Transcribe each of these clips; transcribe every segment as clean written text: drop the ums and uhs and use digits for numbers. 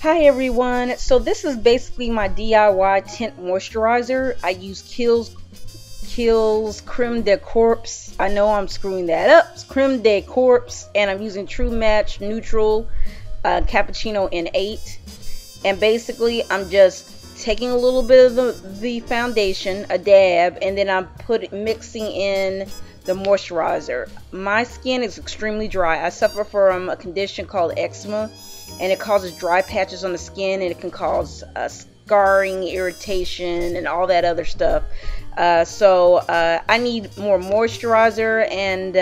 Hi everyone, so this is basically my DIY tint moisturizer. I use Kiehl's Creme de Corp. I know I'm screwing that up. It's Creme de Corp, and I'm using True Match Neutral Cappuccino in 8. And basically I'm just taking a little bit of the foundation, a dab, and then I'm mixing in the moisturizer. My skin is extremely dry. I suffer from a condition called eczema, and it causes dry patches on the skin, and it can cause scarring, irritation, and all that other stuff. So I need more moisturizer, and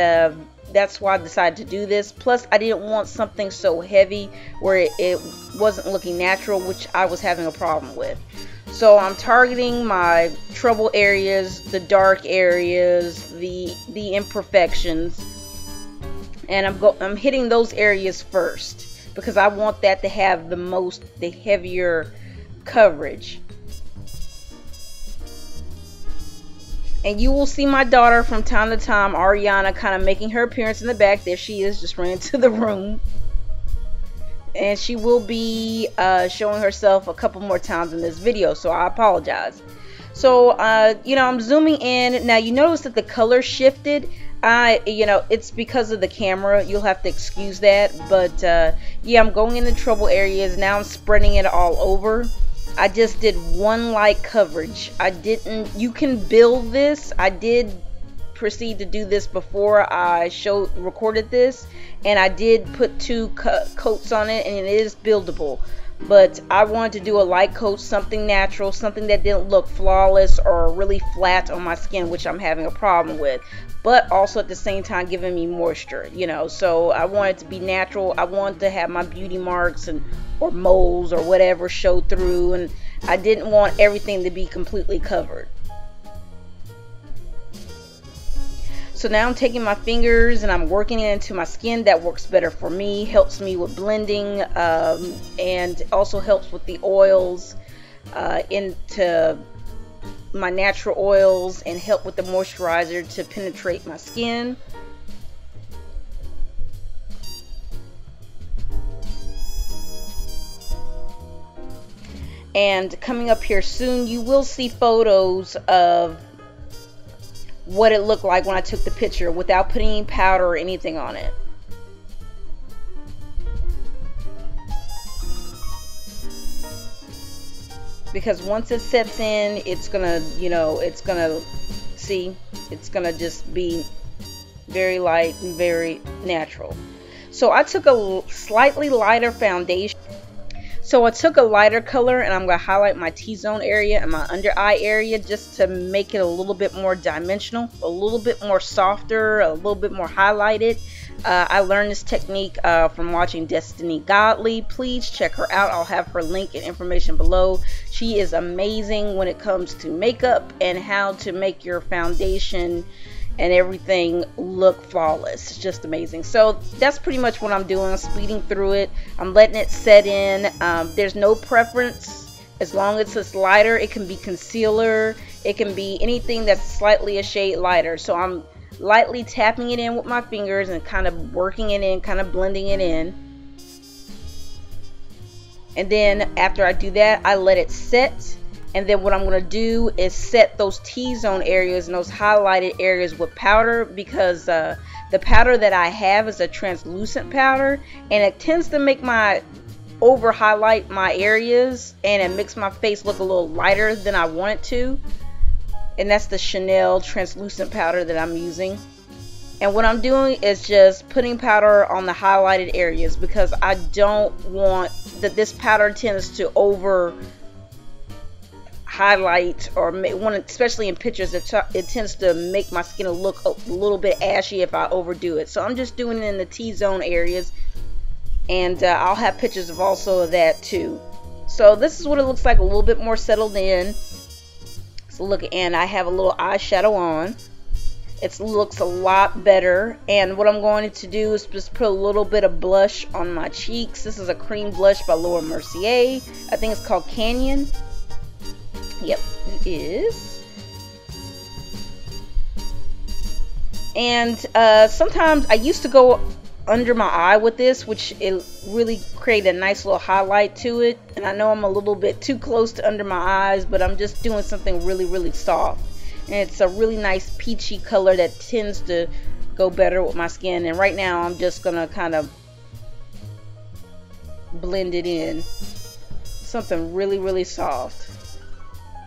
that's why I decided to do this. Plus, I didn't want something so heavy where it wasn't looking natural, which I was having a problem with. So I'm targeting my trouble areas, the dark areas, the imperfections, and I'm hitting those areas first, because I want that to have the heavier coverage. And you will see my daughter from time to time, Ariana, kind of making her appearance in the back. There she is, just ran into the room. And she will be showing herself a couple more times in this video, so I apologize. So, I'm zooming in. Now, you notice that the color shifted. It's because of the camera. You'll have to excuse that. But, yeah, I'm going into trouble areas. Now I'm spreading it all over. I just did one light coverage. You can build this. I did proceed to do this before I recorded this. And I did put 2 coats on it, and it is buildable. But I wanted to do a light coat, something natural, something that didn't look flawless or really flat on my skin, which I'm having a problem with. But also at the same time giving me moisture, so I wanted to be natural. I wanted to have my beauty marks or moles or whatever show through, and I didn't want everything to be completely covered. So now I'm taking my fingers and I'm working it into my skin. That works better for me, helps me with blending, and also helps with the oils into my natural oils, and help with the moisturizer to penetrate my skin. And coming up here soon, you will see photos of what it looked like when I took the picture without putting any powder or anything on it. Because once it sets in, it's gonna just be very light and very natural. So I took a slightly lighter foundation. So I took a lighter color, and I'm going to highlight my T-zone area and my under eye area just to make it a little bit more dimensional, a little bit more softer, a little bit more highlighted. I learned this technique from watching Destiny Godly. Please check her out. I'll have her link and information below. She is amazing when it comes to makeup and how to make your foundation and everything look flawless. It's just amazing. So that's pretty much what I'm doing. I'm speeding through it. I'm letting it set in. There's no preference. As long as it's lighter, it can be concealer. It can be anything that's slightly a shade lighter. So I'm lightly tapping it in with my fingers and kind of working it in, kind of blending it in. And then after I do that, I let it set. And then what I'm going to do is set those T-zone areas and those highlighted areas with powder, because the powder that I have is a translucent powder, and it tends to make my over highlight my areas, and it makes my face look a little lighter than I want it to. And that's the Chanel translucent powder that I'm using. And what I'm doing is just putting powder on the highlighted areas, because I don't want that. This powder tends to over highlight, or especially in pictures, it tends to make my skin look a little bit ashy if I overdo it. So I'm just doing it in the T-zone areas, and I'll have pictures of also of that too. So this is what it looks like, a little bit more settled in. So look, and I have a little eyeshadow on. It looks a lot better. And what I'm going to do is just put a little bit of blush on my cheeks. This is a cream blush by Laura Mercier. I think it's called Canyon. Yep, it is. And sometimes I used to go under my eye with this, which it really created a nice little highlight to it. And I know I'm a little bit too close to under my eyes, but I'm just doing something really soft. And it's a really nice peachy color that tends to go better with my skin. And right now I'm just gonna kind of blend it in. Something really soft.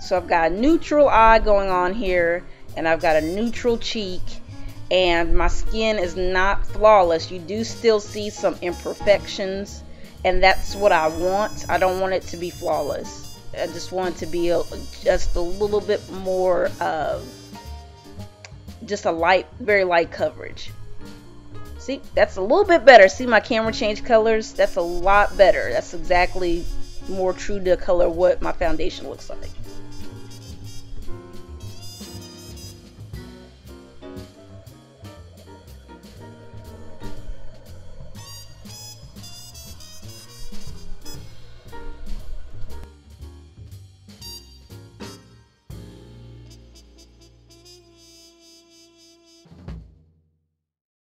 So I've got a neutral eye going on here, and I've got a neutral cheek, and my skin is not flawless. You do still see some imperfections, and that's what I want. I don't want it to be flawless. I just want it to be just a little bit more just a light, very light coverage. See, that's a little bit better. See my camera change colors? That's a lot better. That's exactly more true to color what my foundation looks like.